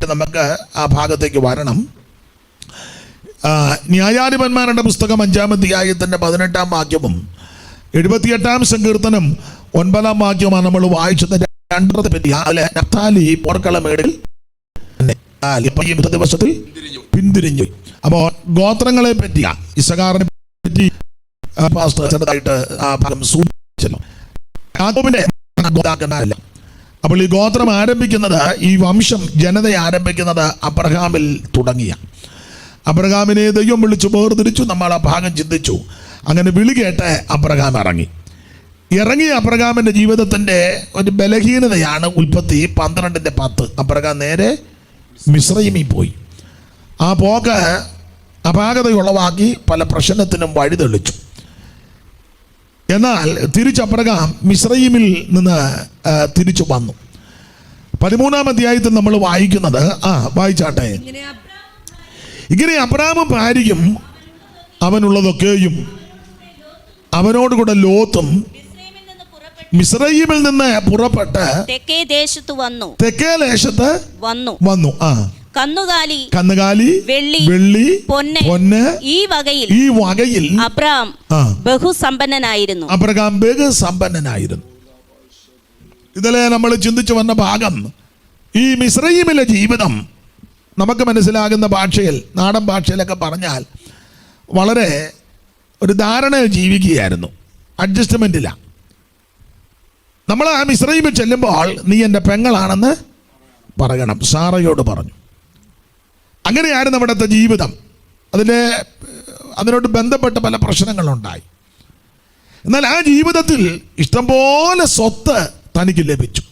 വിശദമായിട്ട് നമുക്ക് ആ ഭാഗത്തേക്ക് വരണം. ന്യായാധിപന്മാരുടെ പുസ്തകം 5-ാം അധ്യായത്തിൻ്റെ 18-ാം വാക്യവും 78-ാം സങ്കീർത്തനം 9-ാം വാക്യവുമാണ് നമ്മൾ വായിച്ചത്. രണ്ടത്തെ പറ്റി നഫ്താലി പോർക്കളമേടിൽ ദിവസത്തിൽ പിന്തിരിഞ്ഞു. അപ്പോൾ ഗോത്രങ്ങളെ പറ്റിയ ഇസഖാറിനെ പറ്റി ചെറുതായിട്ട് ആ ഭാഗം സൂചിപ്പിച്ചല്ലോ. യാക്കോബിന്റെ ഗോത്രക്കാരല്ല. അപ്പോൾ ഈ ഗോത്രം ആരംഭിക്കുന്നത്, ഈ വംശം ജനത ആരംഭിക്കുന്നത് അബ്രഹാമിൽ തുടങ്ങിയ. അബ്രഹാമിനെ ദൈവം വിളിച്ചു വേർതിരിച്ചു. നമ്മൾ ആ ഭാഗം ചിന്തിച്ചു. അങ്ങനെ വിളി കേട്ട് അബ്രഹാം ഇറങ്ങിയ അബ്രഹാമിൻ്റെ ജീവിതത്തിൻ്റെ ഒരു ബലഹീനതയാണ് ഉൽപ്പത്തി 12:10. അബ്രഹാം നേരെ മിസ്രയീമിൽ പോയി. ആ പോക്ക് അപാകതയുളവാക്കി പല പ്രശ്നത്തിനും വഴിതെളിച്ചു. എന്നാൽ തിരിച്ച് അബ്രഹാം മിസ്രയീമിൽ നിന്ന് തിരിച്ചു വന്നു. 13-ാം അധ്യായത്തിൽ നമ്മൾ വായിക്കുന്നത്, വായിച്ചാട്ടെ. ഇങ്ങനെ അബ്രാമും ഭാര്യയും അവനുള്ളതൊക്കെയും അവനോടുകൂടെ ലോത്തും മിസ്രയീമിൽ നിന്ന് പുറപ്പെട്ട് തെക്കേ ദേശത്ത് വന്നു. കന്നുകാലി, വെള്ളി, പൊന്ന്, ഈ വകയിൽ അബ്രഹാം ബഹുസമ്പന്നനായിരുന്നു. ഇതിലെ നമ്മൾ ചിന്തിച്ചു വന്ന ഭാഗം, ഈ മിസ്രയീമിലെ ജീവിതം നമുക്ക് മനസ്സിലാകുന്ന ഭാഷയിൽ, നാടൻ ഭാഷയിലൊക്കെ പറഞ്ഞാൽ വളരെ ഒരു ധാരണയിൽ ജീവിക്കുകയായിരുന്നു. അഡ്ജസ്റ്റ്മെൻറ്റില്ല. നമ്മൾ ആ മിസ്രയീമിൽ ചെല്ലുമ്പോൾ നീ എൻ്റെ പെങ്ങളാണെന്ന് പറയണം, സാറയോട് പറഞ്ഞു. അങ്ങനെയായിരുന്നു അവിടുത്തെ ജീവിതം. അതിനോട് ബന്ധപ്പെട്ട് പല പ്രശ്നങ്ങളുണ്ടായി. എന്നാൽ ആ ജീവിതത്തിൽ ഇഷ്ടംപോലെ സ്വത്ത് തനിക്ക് ലഭിച്ചു.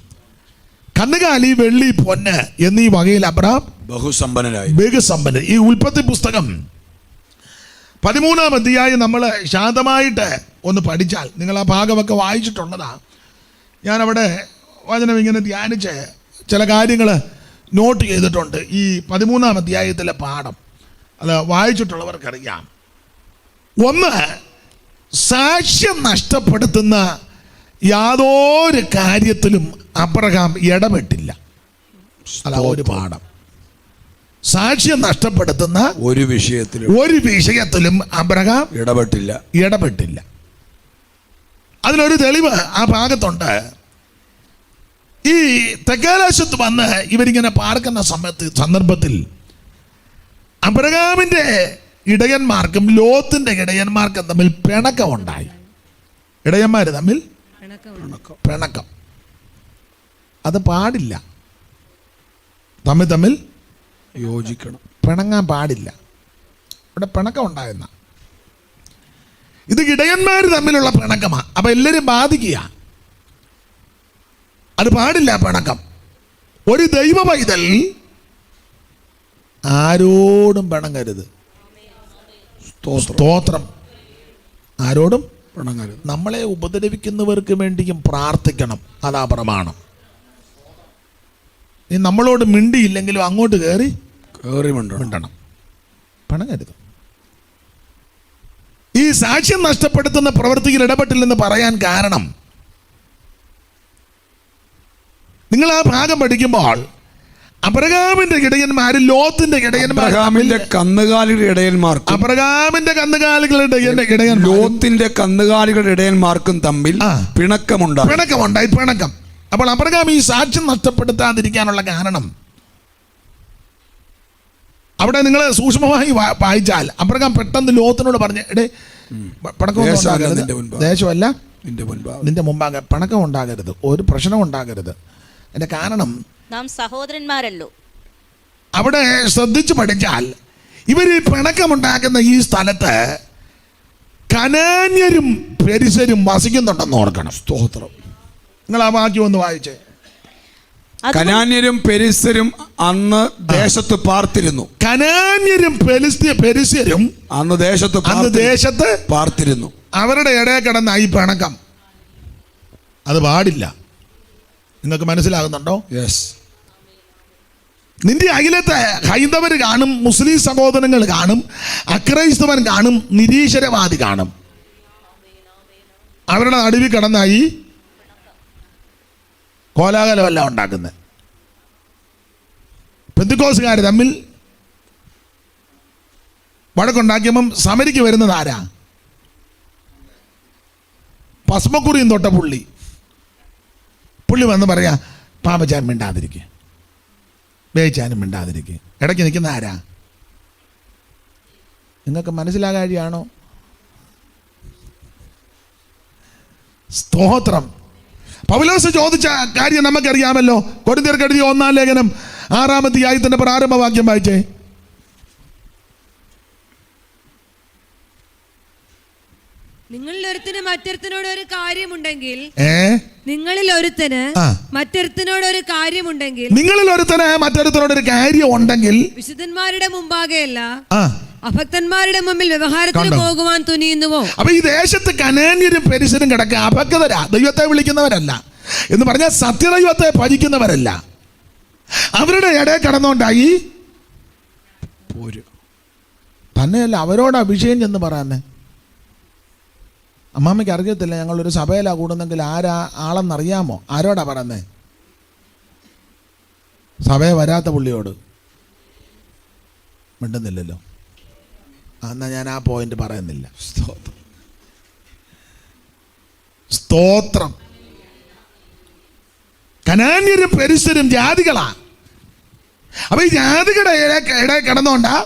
കന്നുകാലി, വെള്ളി, പൊന്ന് എന്നീ വകയിൽ അബ്രഹാം ബഹുസമ്പന്നൻ. ഈ ഉൽപ്പത്തി പുസ്തകം 13-ാം അധ്യായം നമ്മൾ ശാന്തമായിട്ട് ഒന്ന് പഠിച്ചാൽ, നിങ്ങൾ ആ ഭാഗമൊക്കെ വായിച്ചിട്ടുള്ളതാ. ഞാനവിടെ വചനം ഇങ്ങനെ ധ്യാനിച്ച് ചില കാര്യങ്ങൾ നോട്ട് ചെയ്തിട്ടുണ്ട്. ഈ 13-ാം അധ്യായത്തിലെ പാഠം അത് വായിച്ചിട്ടുള്ളവർക്കറിയാം. ഒന്ന്, സാക്ഷ്യം നഷ്ടപ്പെടുത്തുന്ന യാതൊരു കാര്യത്തിലും അബ്രഹാം ഇടപെട്ടില്ല. അല്ല, ഒരു പാഠം. സാക്ഷ്യം നഷ്ടപ്പെടുത്തുന്ന ഒരു വിഷയത്തിലും അബ്രഹാം ഇടപെട്ടില്ല. അതിനൊരു തെളിവ് ആ ഭാഗത്തുണ്ട്. ഈ തെക്കേദേശത്ത് വന്ന് ഇവരിങ്ങനെ പാർക്കുന്ന സന്ദർഭത്തിൽ അബ്രഹാമിൻ്റെ ഇടയന്മാർക്കും ലോത്തിന്റെ ഇടയന്മാർക്കും തമ്മിൽ പിണക്കമുണ്ടായി. ഇടയന്മാർ തമ്മിൽ പിണക്കം. അത് പാടില്ല. തമ്മിൽ യോജിക്കണം, പിണങ്ങാൻ പാടില്ല. ഇവിടെ പിണക്കം ഉണ്ടായിരുന്ന ഇത് ഇടയന്മാർ തമ്മിലുള്ള പിണക്കമാണ്. അപ്പം എല്ലാവരും ബാധിക്കുക. അത് പാടില്ല പിണക്കം. ഒരു ദൈവ പൈതൽ ആരോടും പിണങ്ങരുത്. സ്തോത്രം. ആരോടും പിണങ്ങരുത്. നമ്മളെ ഉപദ്രവിക്കുന്നവർക്ക് വേണ്ടിയും പ്രാർത്ഥിക്കണം. അതാ പ്രമാണം. നീ നമ്മളോട് മിണ്ടിയില്ലെങ്കിലും അങ്ങോട്ട് കയറി മിണ്ടണം. പിണങ്ങരുത്. ഈ സാക്ഷ്യം നഷ്ടപ്പെടുത്തുന്ന പ്രവൃത്തിയിൽ ഇടപെട്ടില്ലെന്ന് പറയാൻ കാരണം, നിങ്ങൾ ആ ഭാഗം പഠിക്കുമ്പോൾ അബ്രഹാമിന്റെ ഇടയന്മാരും ലോത്തിന്റെ അബ്രഹാമിന്റെ കന്നുകാലികളുടെ ലോത്തിന്റെ കന്നുകാലികളുടെ ഇടയന്മാർക്കും തമ്മിൽ പിണക്കമുണ്ടായി. അപ്പോൾ അബ്രഹാം ഈ സാക്ഷ്യം നഷ്ടപ്പെടുത്താതിരിക്കാനുള്ള കാരണം, അവിടെ നിങ്ങൾ സൂക്ഷ്മമായി വായിച്ചാൽ അബ്രഹാം പെട്ടെന്ന് ലോത്തിനോട് പറഞ്ഞ്, ദേശമല്ല നിന്റെ മുമ്പാകെ പിണക്കം ഉണ്ടാകരുത്, ഒരു പ്രശ്നം ഉണ്ടാകരുത്. അതിന്റെ കാരണം, നാം സഹോദരന്മാരല്ലോ. അവിടെ ശ്രദ്ധിച്ചു പഠിച്ചാൽ ഇവർ ഈ പിണക്കമുണ്ടാക്കുന്ന ഈ സ്ഥലത്ത് കനാന്യരും പെരിസരും വസിക്കുന്നുണ്ടെന്ന് ഓർക്കണം. സ്തോത്രം. നിങ്ങൾ ആ വാക്യം ഒന്ന് വായിച്ചേ. കനാന്യരും പെരിസ്യരും അന്ന് ദേശത്ത് പാർത്തിരുന്നു. കനാന്യരും പെരിസ്യരും അന്ന് ദേശത്ത് പാർത്തിരുന്നു. അവരുടെ ഇടയിൽ കിടന്ന ഈ പിണക്കം അത് പാടില്ല. നിങ്ങൾക്ക് മനസ്സിലാകുന്നുണ്ടോ? യെസ്. നിന്റെ അഖിലത്തെ ഹൈന്ദവർ കാണും, മുസ്ലിം സഹോദരങ്ങൾ കാണും, അക്രൈസ്തവൻ കാണും, നിരീശ്വരവാദി കാണും. അവരുടെ നടുവിൽ കിടന്നായി കോലാഹലമല്ല ഉണ്ടാക്കുന്നത്. ഇപ്പൊ പെന്തിക്കോസുകാർ തമ്മിൽ വഴക്കുണ്ടാക്കിയപ്പം സമരിക്ക് വരുന്നത് ആരാ? ഭസ്മക്കുറിയും തൊട്ട പുള്ളി വന്ന് പറയാ, പാമ്പച്ചാൻ മിണ്ടാതിരിക്കുക, വേച്ചാനും മിണ്ടാതിരിക്കുക. ഇടയ്ക്ക് നിൽക്കുന്ന ആരാ? നിങ്ങൾക്ക് മനസ്സിലാകാഴിയാണോ? സ്തോത്രം. പൗലോസ് ചോദിച്ച കാര്യം നമുക്കറിയാമല്ലോ. കൊരിന്ത്യർക്ക് എഴുതിയ 1-ാം ലേഖനം 6-ാം അധ്യായത്തിന്റെ പ്രാരംഭ വാക്യം വായിച്ചേ. നിങ്ങളിൽ ഒരുത്തന് മറ്റൊരുത്തനോട് ഒരു കാര്യമുണ്ടെങ്കിൽ നിങ്ങളിൽ ഒരുത്തന് മറ്റൊരുത്തനോട് ഒരു കാര്യമുണ്ടെങ്കിൽ വിശുദ്ധന്മാരുടെ മുമ്പാകെയല്ല അഭക്തന്മാരുടെ മുമ്പിൽ വ്യവഹാരത്തിന് പോകുവാൻ തുനിയുന്നുവോ? അപ്പൊ ഈ ദേശത്ത് കനാന്യരും പെരിസരും കിടക്കുക അഭക്തരാ, ദൈവത്തെ വിളിക്കുന്നവരല്ല എന്ന് പറഞ്ഞാൽ സത്യദൈവത്തെ ഭജിക്കുന്നവരല്ല. അവരുടെ ഇടയിൽ കടന്നുകൊണ്ടായി തന്നെയല്ല അവരോട് അഭിഷേകം ചെന്ന് പറയാന്നെ. അമ്മാമ്മയ്ക്ക് അറിയത്തില്ല ഞങ്ങളൊരു സഭയിലാ കൂടുന്നെങ്കിൽ ആരാ ആളെന്നറിയാമോ? ആരോടാ പറയുന്നേ? സഭയെ വരാത്ത പുള്ളിയോട്. മിണ്ടുന്നില്ലല്ലോ. എന്നാ ഞാൻ ആ പോയിന്റ് പറയുന്നില്ല. സ്തോത്രം. കനാന്യരും പെരിസരും ജാതികളാ. അപ്പൊ ഈ ജാതികളുടെ ഇടയിൽ കിടന്നോണ്ടാ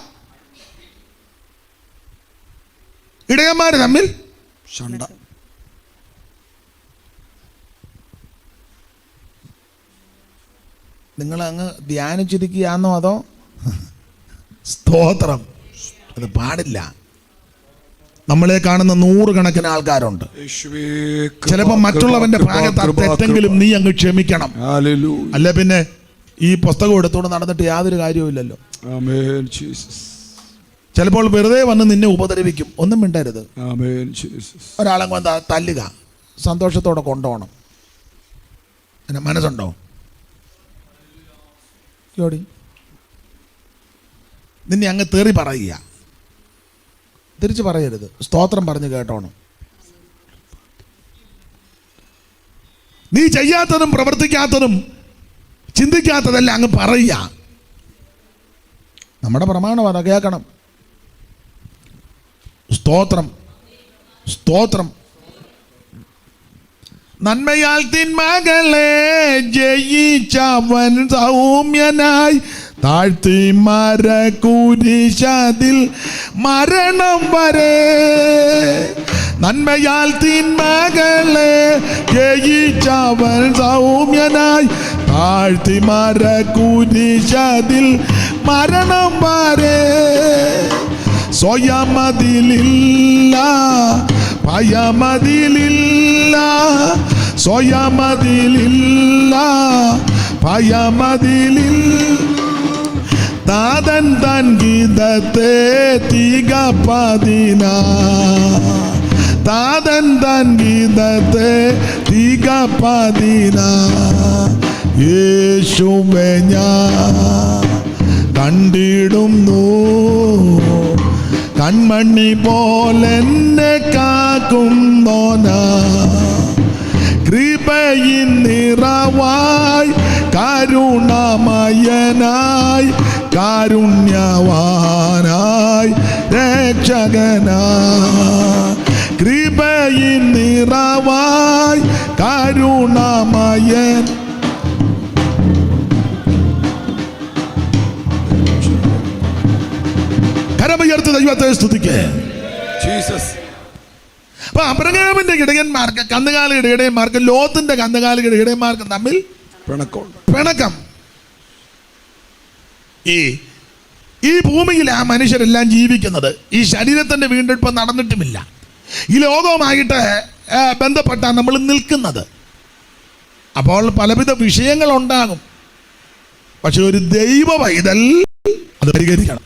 ഇടയന്മാര് തമ്മിൽ ഷണ്ട. നിങ്ങൾ അങ്ങ് ധ്യാനിച്ചിരിക്കുകയാണോ അതോ? സ്തോത്രം. അത് പാടില്ല. നമ്മളെ കാണുന്ന 100 കണക്കിന് ആൾക്കാരുണ്ട്. ചിലപ്പോ മറ്റുള്ളവന്റെ ഭാഗത്ത് തെറ്റെങ്കിലും നീ അങ്ങ് ക്ഷമിക്കണം. അല്ല പിന്നെ ഈ പുസ്തകം എടുത്തോണ്ട് നടന്നിട്ട് യാതൊരു കാര്യവും ഇല്ലല്ലോ. ചിലപ്പോൾ വെറുതെ വന്ന് നിന്നെ ഉപദ്രവിക്കും. ഒന്നും മിണ്ടരുത്. ഒരാളെ കൊണ്ട് തല്ലുക, സന്തോഷത്തോടെ കൊണ്ടുപോകണം. എന്നെ മനസ്സുണ്ടോ? ജോടി നിന്നെ അങ്ങ് തെറി പറയുക, തിരിച്ചു പറയരുത്. സ്തോത്രം പറഞ്ഞ് കേട്ടോണം. നീ ചെയ്യാത്തതും പ്രവർത്തിക്കാത്തതും ചിന്തിക്കാത്തതല്ല അങ്ങ് പറയുക. നമ്മുടെ പ്രമാണം അതാ, കേൾക്കണം. സ്തോത്രം. സ്തോത്രം. നന്മയാൽ തിന്മകളെ ജയിച്ചവൻ സൗമ്യനായി താഴ്ത്തി മരകുരിശതിൽ മരണം വരെ. നന്മയാൽ തിന്മകളെ ജയിച്ചവൻ സൗമ്യനായി താഴ്ത്തി മരകുരിശതിൽ മരണം വരെ. സ്വയമതിലില്ല ഭയമതിലില്ല, സ്വയമതിലില്ല ഭയമതിലില്ല. താതൻ തൻ ഗീതത്തെ തികപ്പതിന, താതൻ തൻ ഗീതത്തെ തികപ്പതിന. യേശുവേ ഞാൻ കണ്ടിടുന്നു, കൺമണി പോലെന്നെ കാക്കുന്നോനാ. കൃപയിൻ നിറവായി കരുണാമയനായി കാരുണ്യവാനായി രക്ഷകനായി. കൃപയിൻ നിറവായി കരുണാമയൻ. കരമുയർത്തി ദൈവത്തെ സ്തുതിക്കേ. അപ്പൊ അബ്രഹാമിന്റെ ഇടയന്മാർക്ക്, കന്നുകാലിയുടെ ഇടയന്മാർക്ക്, ലോത്തിന്റെ കന്നുകാലിയുടെ ഇടയന്മാർക്ക് തമ്മിൽ പിണക്കം. ഈ ഭൂമിയിൽ ആ മനുഷ്യരെല്ലാം ജീവിക്കുന്നത് ഈ ശരീരത്തിന്റെ വീണ്ടെടുപ്പ് നടന്നിട്ടുമില്ല. ഈ ലോകവുമായിട്ട് ബന്ധപ്പെട്ടാണ് നമ്മൾ നിൽക്കുന്നത്. അപ്പോൾ പലവിധ വിഷയങ്ങൾ ഉണ്ടാകും. പക്ഷെ ഒരു ദൈവ പൈതൽ അത് പരിഹരിക്കണം.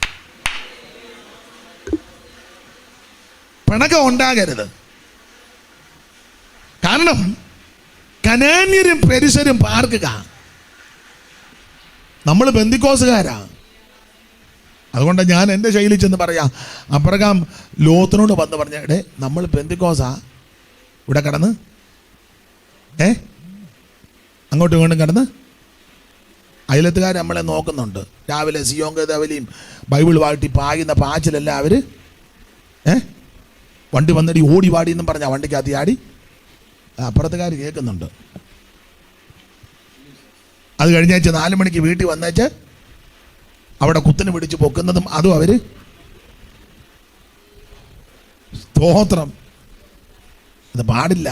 പിണക്കം ഉണ്ടാകരുത്. കാരണം കനാന്യരും പെരിസരും പാർക്കുക. നമ്മൾ ബന്ധിക്കോസുകാരാ. അതുകൊണ്ട് ഞാൻ എൻ്റെ ശൈലി ചെന്ന് പറയാം. അബ്രഹാം ലോത്തിനോട് വന്ന് പറഞ്ഞ, എടേ നമ്മൾ ബന്ധിക്കോസാ, ഇവിടെ കിടന്ന് അങ്ങോട്ടും ഇങ്ങോട്ടും കിടന്ന് അയലത്തുകാർ നമ്മളെ നോക്കുന്നുണ്ട്. രാവിലെ സിയോൻ ഗദവലിയും ബൈബിൾ വാട്ടി പായുന്ന പാച്ചിലെല്ലാം അവർ വണ്ടി വന്നിട്ട് ഓടി വാടി എന്നും പറഞ്ഞാൽ വണ്ടിക്കകത്ത് ആടി അപ്പുറത്തുകാർ കേൾക്കുന്നുണ്ട്. അത് കഴിഞ്ഞാഴ്ച 4 മണിക്ക് വീട്ടിൽ വന്നേച്ച് അവിടെ കുത്തിന് പിടിച്ച് പൊക്കുന്നതും അതും അവർ സ്തോത്രം. അത് പാടില്ല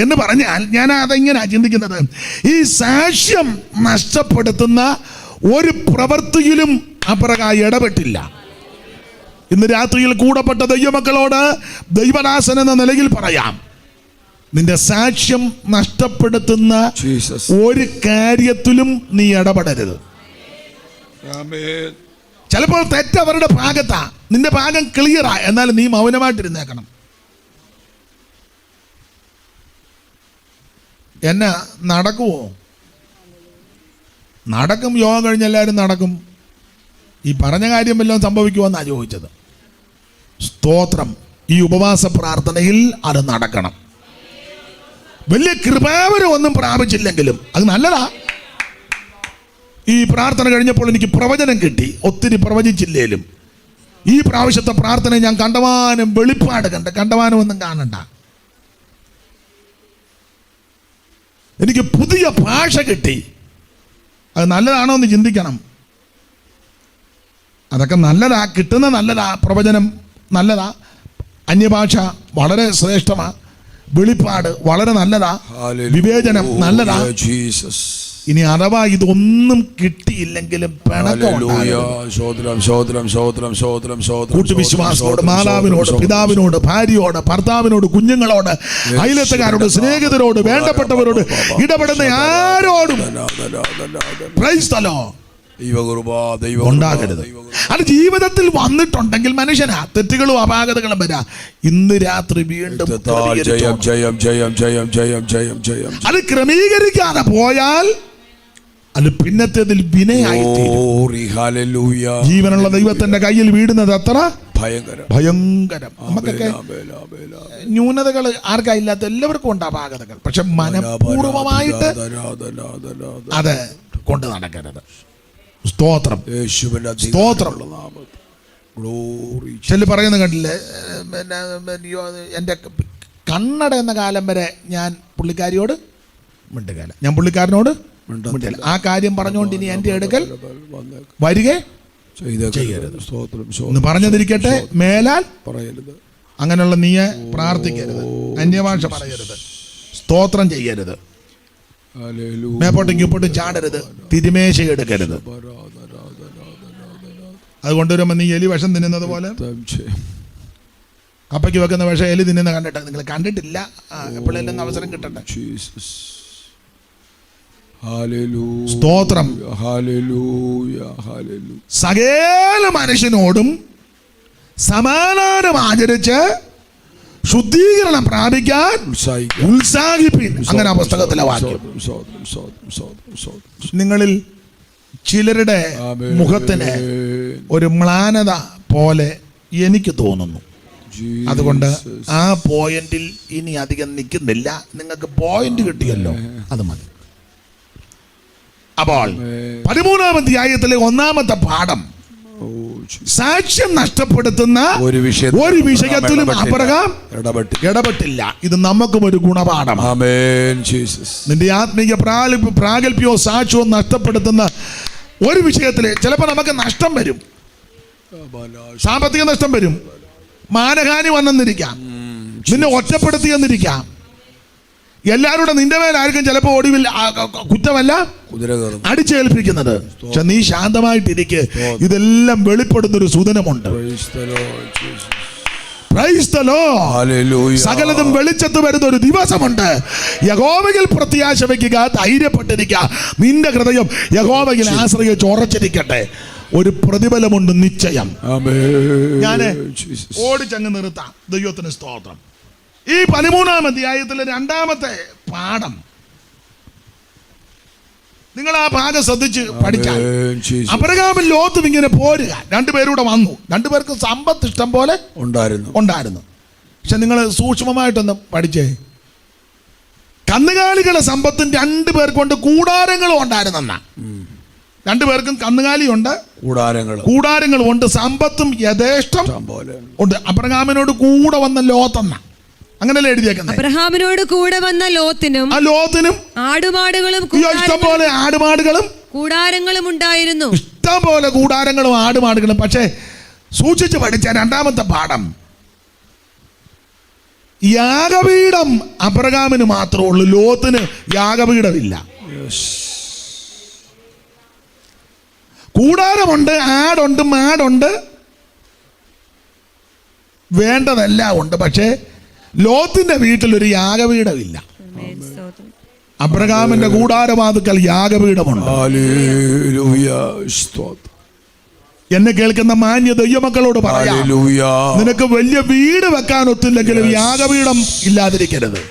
എന്ന് പറഞ്ഞാൽ ഞാൻ അതെങ്ങനെയാ ചിന്തിക്കുന്നത്, ഈ സാക്ഷ്യം നഷ്ടപ്പെടുത്തുന്ന ഒരു പ്രവൃത്തിയിലും അപ്രകാരം ഇടപെട്ടില്ല. ഇന്ന് രാത്രിയിൽ കൂടപ്പെട്ട ദൈവമക്കളോട് ദൈവദാസൻ എന്ന നിലയിൽ പറയാം, നിന്റെ സാക്ഷ്യം നഷ്ടപ്പെടുത്തുന്ന ഒരു കാര്യത്തിലും നീ ഇടപെടരുത്. ചിലപ്പോൾ തെറ്റ് അവരുടെ ഭാഗത്താ, നിന്റെ ഭാഗം ക്ലിയറാ, എന്നാലും നീ മൗനമായിട്ടിരുന്നേക്കണം. എന്നാ നടക്കുമോ? നടക്കും. യോഗം കഴിഞ്ഞ് എല്ലാവരും നടക്കും. ഈ പറഞ്ഞ കാര്യം വല്ലതും സംഭവിക്കുമെന്നാണ് ചോദിച്ചത്. സ്തോത്രം. ഈ ഉപവാസ പ്രാർത്ഥനയിൽ അത് നടക്കണം. വലിയ കൃപാവരം ഒന്നും പ്രാപിച്ചില്ലെങ്കിലും അത് നല്ലതാ. ഈ പ്രാർത്ഥന കഴിഞ്ഞപ്പോൾ എനിക്ക് പ്രവചനം കിട്ടി. ഒത്തിരി പ്രവചിച്ചില്ലേലും ഈ പ്രാവശ്യത്തെ പ്രാർത്ഥന ഞാൻ കണ്ടമാനം വെളിപ്പാട് കണ്ടമാനം ഒന്നും കാണണ്ട. എനിക്ക് പുതിയ ഭാഷ കിട്ടി. അത് നല്ലതാണോ എന്ന് ചിന്തിക്കണം. അതൊക്കെ നല്ലതാ, കിട്ടുന്ന നല്ലതാ, പ്രവചനം നല്ലതാ, അന്യഭാഷ വളരെ ശ്രേഷ്ഠമാ, വെളിപ്പാട് വളരെ നല്ലതാ, വിവേചനം നല്ലതാ. ഇനി അഥവാ ഇതൊന്നും കിട്ടിയില്ലെങ്കിലും കൂട്ടുവിശ്വാസത്തോട്, മാതാവിനോട്, പിതാവിനോട്, ഭാര്യയോട്, ഭർത്താവിനോട്, കുഞ്ഞുങ്ങളോട്, അയലത്തുകാരോട്, സ്നേഹിതരോട്, വേണ്ടപ്പെട്ടവരോട്, ഇടപെടുന്ന ആരോടും ഉണ്ടാകരുത്. അത് ജീവിതത്തിൽ വന്നിട്ടുണ്ടെങ്കിൽ മനുഷ്യനാ തെറ്റുകളും അപാകതകളും വരാം. ഇന്ന് രാത്രി വീണ്ടും അത് ക്രമീകരിക്കാതെ പോയാൽ അത് പിന്നത്തേതിൽ വിനയായിത്തീരും. ജീവനുള്ള ദൈവത്തിന്റെ കയ്യിൽ വീടുന്നത് അത്ര ഭയങ്കരം. നമുക്കൊക്കെ ന്യൂനതകൾ ആർക്കാ ഇല്ലാത്ത, എല്ലാവർക്കും ഉണ്ട് അപാകതകൾ. പക്ഷെ മനഃപൂർവമായിട്ട് അത് കൊണ്ട് നടക്കരുത്. സ്തോത്രം, സ്തോത്രം. ചെല്ലു പറയുന്ന കണ്ടില്ലേ, എൻ്റെ കണ്ണട എന്ന കാലം വരെ ഞാൻ പുള്ളിക്കാരിയോട് മിണ്ടുകയില്ല, ഞാൻ പുള്ളിക്കാരനോട് മിണ്ടില്ല. ആ കാര്യം പറഞ്ഞുകൊണ്ട് ഇനി എൻ്റെ അടുക്കൽ വരികെ ചെയ്യരുത് എന്ന് പറഞ്ഞതിരിക്കട്ടെ. മേലാൽ പറയരുത്. അങ്ങനെയുള്ള നീയെ പ്രാർത്ഥിക്കരുത്, അന്യഭാഷ പറയരുത്, സ്തോത്രം ചെയ്യരുത്, മേപ്പോട്ടും കീപ്പോട്ടും ചാടരുത്, തിരുമേശ എടുക്കരുത്. അത് കൊണ്ടുവരുമ്പോൾ നീ എലി വിഷം തിന്നുന്നത് പോലെ, കപ്പയ്ക്ക് വെക്കുന്ന വിഷം എലി തിന്നുന്ന കണ്ടിട്ട് നിങ്ങൾ കണ്ടിട്ടില്ല. എപ്പോഴെല്ലാം അവസരം കിട്ടട്ടെ. സ്തോത്രം. സകല മനുഷ്യനോടും സമാധാനം ആചരിച്ച് ശുദ്ധീകരണം പ്രാപിക്കാൻ ഉത്സാഹിപ്പിൻ. അങ്ങനെ ആ പുസ്തകത്തിലെ വാക്യം. നിങ്ങളിൽ ചിലരുടെ മുഖത്തിന് ഒരു മ്ലാനത പോലെ എനിക്ക് തോന്നുന്നു. അതുകൊണ്ട് ആ പോയിന്റിൽ ഇനി അധികം നിൽക്കുന്നില്ല. നിങ്ങൾക്ക് പോയിന്റ് കിട്ടിയല്ലോ, അത് മതി. അപ്പോൾ 13-ാം അധ്യായത്തിലെ 1-ാമത്തെ പാഠം, സാക്ഷ്യം നഷ്ടപ്പെടുത്തുന്ന ഒരു വിഷയത്തിലും അബ്രഹാം ഇടപെട്ടില്ല. ഇത് നമുക്കും ഒരു ഗുണപാഠം. നിന്റെ ആത്മീയ പ്രാഗൽഭ്യവും സാക്ഷ്യവും നഷ്ടപ്പെടുത്തുന്ന ഒരു വിഷയത്തില് ചിലപ്പോൾ നമുക്ക് നഷ്ടം വരും, സാമ്പത്തിക നഷ്ടം വരും, മാനഹാനി വന്നെന്നിരിക്കാം, നിന്നെ ഒറ്റപ്പെടുത്തിയെന്നിരിക്കാം. എല്ലാവരുടെ നിന്റെ മേലായിരിക്കും ചിലപ്പോൾ ഒടുവിൽ കുറ്റമല്ല അടിച്ചേൽപ്പിക്കുന്നത്. പക്ഷെ നീ ശാന്തമായിട്ടിരിക്കെ, ഇതെല്ലാം വെളിപ്പെടുന്നൊരു സുദിനമുണ്ട്. സകലതും വെളിച്ചത്ത് വരുന്ന ഒരു ദിവസമുണ്ട്. യഹോവയിൽ പ്രത്യാശ വയ്ക്കുക, ധൈര്യപ്പെട്ടിരിക്കുക. നിന്റെ ഹൃദയം യഹോവയിൽ ആശ്രയിച്ച് ഉറച്ചിരിക്കട്ടെ. ഒരു പ്രതിഫലമുണ്ട് നിശ്ചയം. ഞാന് ഓടിച്ചങ്ങ് നിർത്താം. ദൈവത്തിന് സ്തോത്രം. ഈ 13-ാം അധ്യായത്തിലെ 2-ാമത്തെ പാഠം നിങ്ങൾ ആ ഭാഗം ശ്രദ്ധിച്ച് പഠിച്ചാൽ, അബ്രഹാമും ലോത്തും ഇങ്ങനെ പോരുക. 2 പേരൂടെ വന്നു. 2 പേർക്ക് സമ്പത്ത് ഇഷ്ടം പോലെ ഉണ്ടായിരുന്നു. പക്ഷെ നിങ്ങൾ സൂക്ഷ്മമായിട്ടൊന്ന് പഠിച്ചേ. കന്നുകാലികളെ സമ്പത്തും 2 പേർക്കൊണ്ട് കൂടാരങ്ങളും ഉണ്ടായിരുന്നെന്ന. 2 പേർക്കും കന്നുകാലിയുണ്ട്, കൂടാരങ്ങളും ഉണ്ട്, സമ്പത്തും യഥേഷ്ടം ഉണ്ട്. അബ്രഹാമിനോട് കൂടെ വന്ന ലോത്തെന്ന, അങ്ങനല്ലേ എഴുതിയേക്കുന്നത്. അബ്രഹാമിനോട് കൂടെ വന്ന ലോത്തിനും ആടുമാടുകളും ഇഷ്ടംപോലെ ആടുമാടുകളും കൂടാരങ്ങളും ഉണ്ടായിരുന്നു. ഇഷ്ടംപോലെ കൂടാരങ്ങളും ആടുമാടുകളും. പക്ഷേ സൂക്ഷിച്ച് പഠിച്ച 2ാമത്തെ പാഠം, യാഗപീഠം അബ്രഹാമിന് മാത്രമേ ഉള്ളൂ, ലോത്തിന് യാഗപീഠമില്ല. കൂടാരമുണ്ട്, ആടുണ്ട്, മാടുണ്ട്, വേണ്ടതെല്ലാം ഉണ്ട്. പക്ഷേ ലോത്തിന്റെ വീട്ടിലൊരു യാഗപീഠമില്ല. അബ്രഹാമിന്റെ കൂടാരവാതുക്കൽ യാഗപീഠമുണ്ട്. എന്നെ കേൾക്കുന്ന മാന്യ ദൈവമക്കളോട് പറയാം, നിനക്ക് വലിയ വീട് വെക്കാൻ ഒത്തില്ലെങ്കിലും യാഗപീഠം ഇല്ലാതിരിക്കരുത്.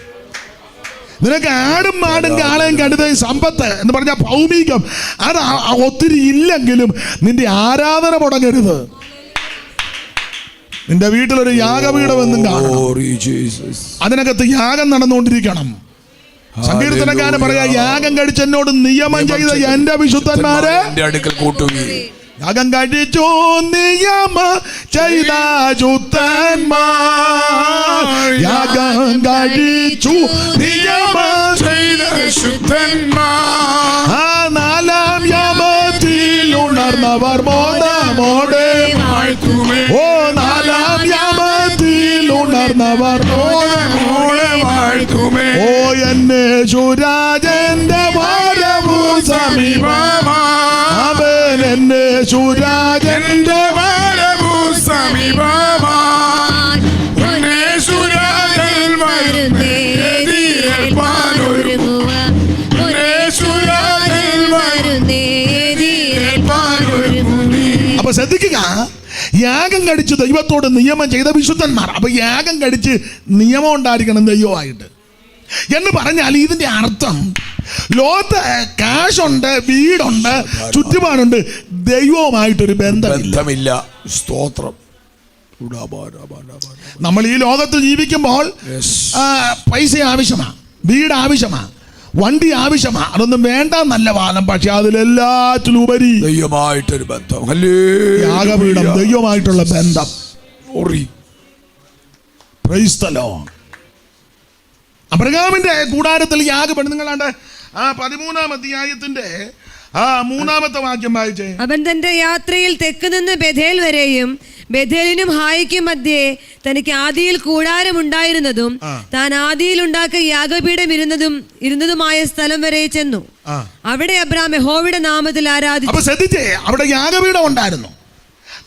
നിനക്ക് ആടും മാടും കാളയും കഴുതയും സമ്പത്ത് എന്ന് പറഞ്ഞ ഭൗമികം അത് ഒത്തിരി ഇല്ലെങ്കിലും നിന്റെ ആരാധന മുടങ്ങരുത്. നിന്റെ വീട്ടിലൊരു യാഗപീഠമെന്നും കാണും, അതിനകത്ത് യാഗം നടന്നുകൊണ്ടിരിക്കണം. സങ്കീർത്തനക്കാരൻ പറയാ, യാഗം കഴിച്ച് എന്നോട് നിയമം ചെയ്ത എന്റെ വിശുദ്ധന്മാരെ അടുക്കൽ കൂട്ടുകയും, യാഗം കഴിച്ചു നിയമം ചെയ്ത ശുദ്ധന്മാർ, യാഗം കഴിച്ചു നിയമം ചെയ്ത ശുദ്ധന്മാർ, 4ാം യാമത്തിൽ ഉണർന്നവർ മോദമോടെ വാഴ്ത്തുമേ. 4ാം യാമത്തിൽ ഉണർന്നവർ മോദമോടെ വാഴ്ത്തുമേ. എന്നെ ശുരാജന്റെ വരവു സമീപമാണ്, എന്നെ ശുരാജന്റെ വരവു സമീപമാണ്, എന്നെ ശുരാജൻ വരുന്നേ ദിയേൽപ്പാനൊരുങ്ങുവാൻ, എന്നെ ശുരാജൻ വരുന്നേ ദിയേൽപ്പാനൊരുങ്ങുവീൻ. അപ്പൊ ശ്രദ്ധിക്കുക, യാഗം കഴിച്ച് ദൈവത്തോട് നിയമം ചെയ്ത വിശുദ്ധന്മാർ. അപ്പൊ യാഗം കഴിച്ച് നിയമം ഉണ്ടായിരിക്കണം ദൈവമായിട്ട് എന്ന് പറഞ്ഞാൽ ഇതിന്റെ അർത്ഥം ലോകത്ത് കാശുണ്ട്, വീടുണ്ട്, ചുറ്റുപാടുണ്ട്, ദൈവവുമായിട്ടൊരു ബന്ധമില്ല. സ്തോത്രം. നമ്മൾ ഈ ലോകത്ത് ജീവിക്കുമ്പോൾ പൈസ ആവശ്യമാണ്, വീട് ആവശ്യമാണ്, വണ്ടി ആവശ്യമാണ്, അതൊന്നും വേണ്ട നല്ല വാദം. പക്ഷെ അതിലെല്ലാറ്റിലുപരി ദൈവമായിട്ടൊരു ബന്ധം, യാഗപീഠം, ദൈവമായിട്ടുള്ള ബന്ധം. Praise the Lord. അബ്രഹാമിന്റെ കൂടാരത്തിൽ യാഗപീഠം. നിങ്ങളാണ്ട് 13-ാം അധ്യായത്തിന്റെ 3-ാമത്തെ വാക്യം വായിച്ചേ. അവൻ തന്റെ യാത്രയിൽ തെക്ക് നിന്ന് ബേഥേൽ വരെയും ബേഥേലിനും ഹായിക്കും മധ്യേ തനിക്ക് ആദിയിൽ കൂടാരം ഉണ്ടായിരുന്നതും താൻ ആദിയിൽ ഉണ്ടാക്കിയ യാഗപീഠം ഇരുന്നതുമായ സ്ഥലം വരെ ചെന്നു. അവിടെ അബ്രാം യഹോവയുടെ നാമത്തിൽ ആരാധിച്ചു. അപ്പൊ ശ്രദ്ധിച്ചേ, അവിടെ യാഗപീഠം ഉണ്ടായിരുന്നു.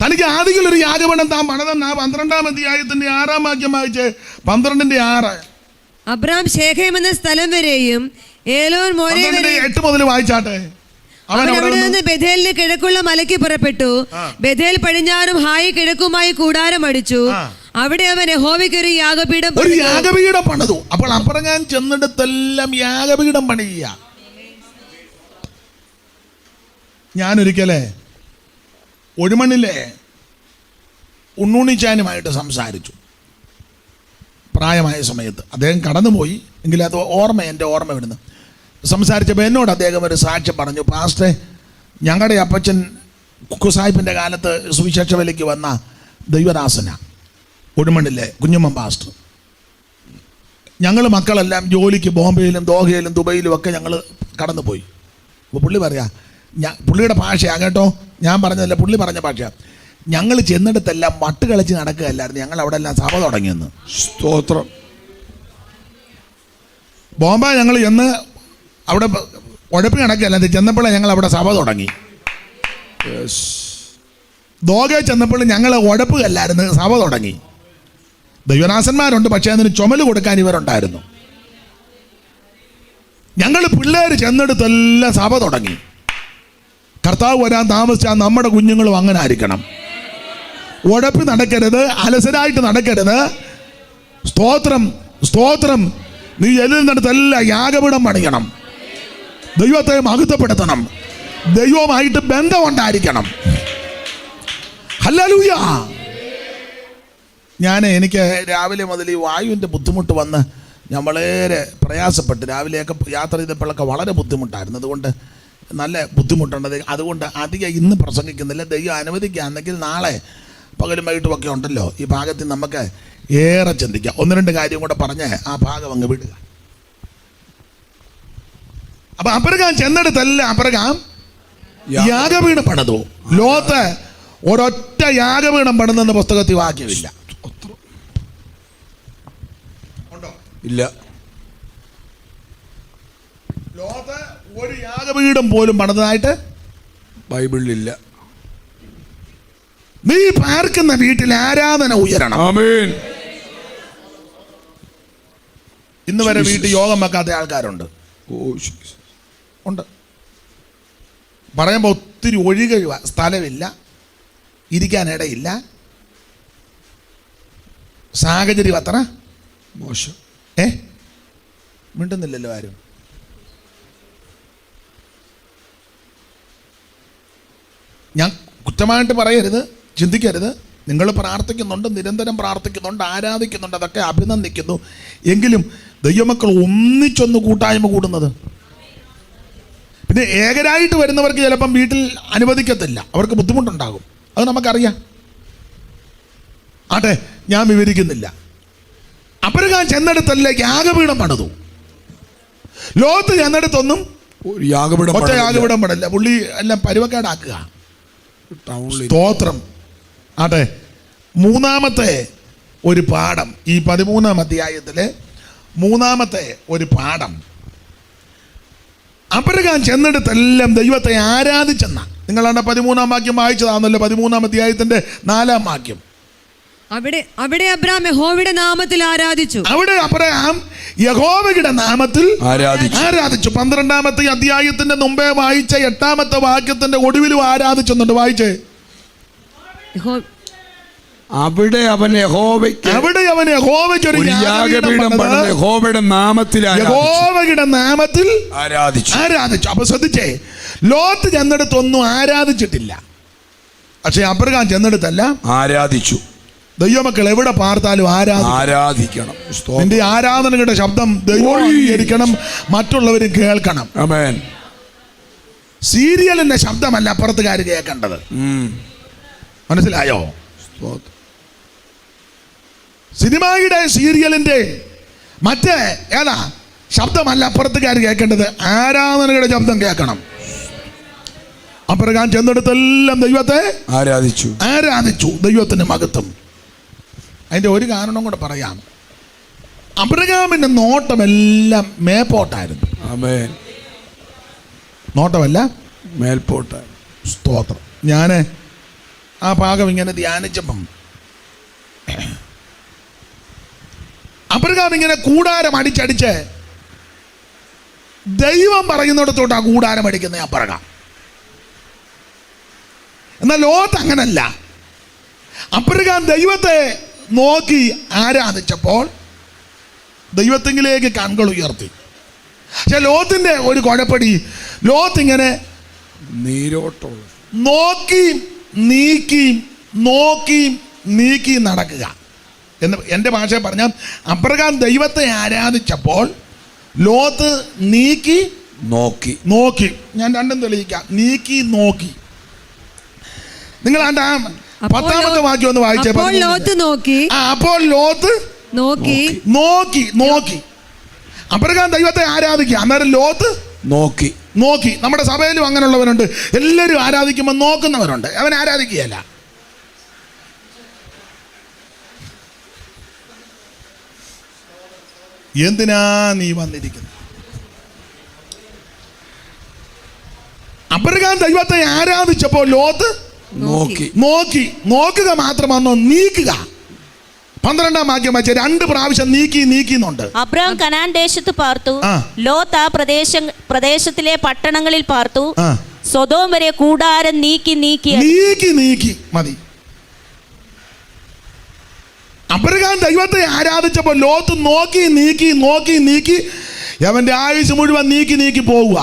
തനിക്ക് ആദിയിൽ ഒരു യാഗപീഠം താൻ പണിതെന്ന 12-ാം അധ്യായത്തിന്റെ 6-ാം വാക്യം വായിച്ചേ. 12-ന്റെ 6. അബ്രാം ശേഖേം എന്ന സ്ഥലം വരെയും ഏലോൻ മോരെ 8 മുതൽ വായിച്ചാട്ടെ. അവൻ അവിടെ നിന്ന് ബേഥേലിന് കിഴക്കുള്ള മലയ്ക്ക് പുറപ്പെട്ടു. ബേഥേൽ പടിഞ്ഞാറും ഹായി കിഴക്കുമായി കൂടാരം അടിച്ചു. അവിടെ അവൻ യഹോവയ്ക്ക് ഒരു യാഗപീഠം പണിതു. അപ്പോൾ അപ്പുറം ചെന്നിടത്തെല്ലാം യാഗപീഠം പണിയുക. ഞാനൊരിക്കലേ ഒഴുമണ്ണിലെ ഉണ്ണുണ്ണിച്ചാനുമായിട്ട് സംസാരിച്ചു. പ്രായമായ സമയത്ത് അദ്ദേഹം കടന്നുപോയി, എങ്കിലും അത് എൻ്റെ ഓർമ്മ വരുന്നു. സംസാരിച്ചപ്പോൾ എന്നോട് അദ്ദേഹം ഒരു സാക്ഷ്യം പറഞ്ഞു. പാസ്റ്റേ, ഞങ്ങളുടെ അപ്പച്ചൻ കുക്കുസാഹിബിൻ്റെ കാലത്ത് സുവിശേഷ വേലയ്ക്ക് വന്ന ദൈവദാസന, ഒഴുമണ്ണിലെ കുഞ്ഞമ്മൻ പാസ്റ്റർ. ഞങ്ങൾ മക്കളെല്ലാം ജോലിക്ക് ബോംബെയിലും ദോഹയിലും ദുബൈയിലും ഒക്കെ ഞങ്ങൾ കടന്നുപോയി. അപ്പോൾ പുള്ളി പറയാ, പുള്ളിയുടെ ഭാഷയാണ് കേട്ടോ, ഞാൻ പറഞ്ഞതല്ല, പുള്ളി പറഞ്ഞ ഭാഷ. ഞങ്ങൾ ചെന്നിടത്തെല്ലാം മട്ട് കളിച്ച് നടക്കുകയല്ലായിരുന്നു, ഞങ്ങൾ അവിടെ എല്ലാം സഭ തുടങ്ങിയെന്ന്. സ്തോത്രം. ബോംബെ ഞങ്ങൾ ചെന്ന് അവിടെ ഉഴപ്പി നടക്കുകയല്ല, ചെന്നപ്പോഴേ ഞങ്ങൾ അവിടെ സഭ തുടങ്ങി. ദോഹയിൽ ചെന്നപ്പോൾ ഞങ്ങൾ ഉഴപ്പുകയല്ലായിരുന്നു, സഭ തുടങ്ങി. ദൈവദാസന്മാരുണ്ട്, പക്ഷേ അതിന് ചുമല് കൊടുക്കാൻ ഇവരുണ്ടായിരുന്നു. ഞങ്ങൾ പിള്ളേർ ചെന്നിടത്തെല്ലാം സഭ തുടങ്ങി. കർത്താവ് വരാൻ താമസിച്ചാൽ നമ്മുടെ കുഞ്ഞുങ്ങളും അങ്ങനെ ആയിരിക്കണം. ഉഴപ്പി നടക്കരുത്, അലസരായിട്ട് നടക്കരുത്. സ്തോത്രം, സ്തോത്രം. നീ എല്ലുന്നിടത്തെല്ലാം യാഗപീഠം പണിയണം, ദൈവത്തെ മഹത്വപ്പെടുത്തണം, ദൈവവുമായിട്ട് ബന്ധമുണ്ടായിരിക്കണം. ഹല്ലേലൂയ. എനിക്ക് രാവിലെ മുതൽ ഈ വായുവിൻ്റെ ബുദ്ധിമുട്ട് വന്ന് ഞാൻ വളരെ പ്രയാസപ്പെട്ട് രാവിലെയൊക്കെ യാത്ര ചെയ്തപ്പോഴൊക്കെ വളരെ ബുദ്ധിമുട്ടായിരുന്നു. അതുകൊണ്ട് നല്ല ബുദ്ധിമുട്ടുണ്ട്. അതുകൊണ്ട് അധികം ഇന്ന് പ്രസംഗിക്കുന്നില്ല. ദൈവം അനുവദിക്കുകയാണെങ്കിൽ നാളെ പകലും വൈകിട്ടുമൊക്കെ ഉണ്ടല്ലോ, ഈ ഭാഗത്തിൽ നമുക്ക് ഏറെ ചിന്തിക്കാം. 1-2 കാര്യം കൂടെ പറഞ്ഞ് ആ ഭാഗം അങ്ങ് വിടുക. അപ്പൊ അബ്രഹാം ചെന്നെടുത്തല്ല, അബ്രഹാം യാഗപീഠം പണിതു. ലോത്ത് ഒരൊറ്റ യാഗപീഠം പണിതെന്ന പുസ്തകത്തിൽ വാക്യമില്ല. ഉണ്ടോ? ഇല്ല. ലോത്ത് ഒരു യാഗപീഠം പോലും പണിതായിട്ട് ബൈബിളിലില്ല. നീ പാർക്കുന്ന വീട്ടിൽ ആരാധന ഉയരണം. ആമേൻ. ഇന്ന് വരെ വീട്ടിൽ യോഗം വെക്കാത്ത ആൾക്കാരുണ്ട്. ഉണ്ട്. പറയുമ്പോൾ ഒത്തിരി ഒഴികഴിവ, സ്ഥലമില്ല, ഇരിക്കാനിടയില്ല, സാഹചര്യം അത്ര മോശം. മിണ്ടുന്നില്ലല്ലോ ആരും. ഞാൻ കുറ്റമായിട്ട് പറയരുത്, ചിന്തിക്കരുത്. നിങ്ങൾ പ്രാർത്ഥിക്കുന്നുണ്ട്, നിരന്തരം പ്രാർത്ഥിക്കുന്നുണ്ട്, ആരാധിക്കുന്നുണ്ട്, അതൊക്കെ അഭിനന്ദിക്കുന്നു. എങ്കിലും ദൈവമക്കൾ ഒന്നിച്ചൊന്ന് കൂട്ടായ്മ കൂടുന്നത്. പിന്നെ ഏകരായിട്ട് വരുന്നവർക്ക് ചിലപ്പം വീട്ടിൽ അനുവദിക്കത്തില്ല, അവർക്ക് ബുദ്ധിമുട്ടുണ്ടാകും. അത് നമുക്കറിയാം. ആട്ടെ, ഞാൻ വിവരിക്കുന്നില്ല. അബ്രഹാം ചെന്നെടുത്തല്ലേ യാഗപീഠം പണിതു. ലോത്ത് ചെന്നെടുത്തൊന്നും ഒറ്റ യാഗപീഠം പണില്ല. പുള്ളി എല്ലാം പരുവക്കേടാക്കുക. സ്തോത്രം. ആട്ടെ, 3-ാമത്തെ ഒരു പാഠം, ഈ 13-ാം അധ്യായത്തിലെ 3-ാമത്തെ ഒരു പാഠം. അബ്രഹാം ചെന്നെടുത്തെല്ലാം ദൈവത്തെ ആരാധിച്ചെന്ന. നിങ്ങളാണ് 13-ാം വാക്യം വായിച്ചതാണല്ലോ, 13-ാം അധ്യായത്തിന്റെ 4-ാം വാക്യം. അവിടെ അബ്രഹാം യഹോവയുടെ നാമത്തിൽ ആരാധിച്ചു. അവിടെ അബ്രഹാം യഹോവയുടെ നാമത്തിൽ ആരാധിച്ചു. 12-ാമത്തെ അധ്യായത്തിന്റെ മുമ്പേ വായിച്ച 8-ാമത്തെ വാക്യത്തിന്റെ ഒടുവിലും ആരാധിച്ചെന്നുണ്ട്. വായിച്ചേ. അവിടെ അവൻ യഹോവയ്ക്ക് ഒരു യാഗപീഠം പണിത് യഹോവയുടെ നാമത്തിൽ ആരാധിച്ചു. അപ്പൊ ശ്രദ്ധിച്ചേ, ലോത്ത് ചെന്നെടുത്തൊന്നും ആരാധിച്ചിട്ടില്ല. പക്ഷെ അബ്രഹാം ചെന്നെടുത്തല്ല ആരാധിച്ചു. ദൈവമക്കൾ എവിടെ പാർത്താലും ആരാധിക്കണം. നിന്റെ ആരാധനകളുടെ ശബ്ദം ദൈവം അംഗീകരിക്കണം, മറ്റുള്ളവരും കേൾക്കണം. ആമേൻ. സീരിയലിന്റെ ശബ്ദമല്ല അപ്പുറത്തുകാർ കേൾക്കേണ്ടത്. മനസ്സിലായോ? സിനിമയുടെ സീരിയലിന്റെ മറ്റേ ഏതാ ശബ്ദമല്ല അപ്പുറത്തുകാർ കേൾക്കേണ്ടത്, ആരാധനകളുടെ ശബ്ദം കേൾക്കണം. അബ്രഹാം ചെന്നെടുത്തെല്ലാം ദൈവത്തെ ആരാധിച്ചു. ദൈവത്തിന്റെ മഹത്വം. അതിന്റെ ഒരു കാരണം കൂടെ പറയാം. അബ്രഹാമിന്റെ നോട്ടമെല്ലാം മേപ്പോട്ടായിരുന്നു. ആമേൻ. നോട്ടമല്ല മേൽപോട്ടായിരുന്നു. സ്തോത്രം. ഞാൻ ആ ഭാഗം ഇങ്ങനെ ധ്യാനിച്ചപ്പം അബ്രഹാം ഇങ്ങനെ കൂടാരം അടിച്ചടിച്ച് ദൈവം പറയുന്നിടത്തോട്ട് ആ കൂടാരം അടിക്കുന്ന അബ്രഹാം. എന്നാൽ ലോത്ത് അങ്ങനല്ല. അബ്രഹാം ദൈവത്തെ നോക്കി ആരാധിച്ചപ്പോൾ ദൈവത്തെങ്കിലേക്ക് കണ്ണുകൾ ഉയർത്തി. പക്ഷെ ലോത്തിന്റെ ഒരു കുഴപ്പടി, ലോത്ത് ഇങ്ങനെ നീരോട്ടം നോക്കി നീക്കി നടക്കുക എന്ന് എൻ്റെ ഭാഷയിൽ പറഞ്ഞാൽ, അബ്രഹാം ദൈവത്തെ ആരാധിച്ചപ്പോൾ ലോത്ത് നോക്കി. ഞാൻ രണ്ടും തെളിയിക്കാം. നോക്കി. നിങ്ങൾ ആ 10-ാമത്തെ വാക്യം ഒന്ന് വായിച്ചേ. അപ്പോൾ ലോത്ത് നോക്കി. അബ്രഹാം ദൈവത്തെ ആരാധിക്കുക, അന്നേരം ലോത്ത് നോക്കി. നമ്മുടെ സഭയിലും അങ്ങനെയുള്ളവരുണ്ട്. എല്ലാവരും ആരാധിക്കുമ്പോൾ നോക്കുന്നവരുണ്ട്, അവൻ ആരാധിക്കുകയല്ല. എന്തിനാ നീ വന്നിരിക്കുന്നത്? അബ്രഹാം ദൈവത്തെ ആരാധിച്ചപ്പോൾ ലോത്ത് നോക്കുക മാത്രമാണോ, നീക്കുക. 12-ാം വാക്യം വായിച്ച 2 പ്രാവശ്യം നീക്കുന്നുണ്ട്. അബ്രഹാം കനാൻ ദേശത്ത് പാർത്തു. ലോത്ത് ആ പ്രദേശത്തിലെ പട്ടണങ്ങളിൽ പാർത്തു. സൊദോം വരെ കൂടാരം നീക്കി മതി. അബ്രഹാം ദൈവത്തെ ആരാധിച്ചപ്പോൾ ലോത്ത് നോക്കി അവന്റെ ആയുസ് മുഴുവൻ നീക്കി പോവുക.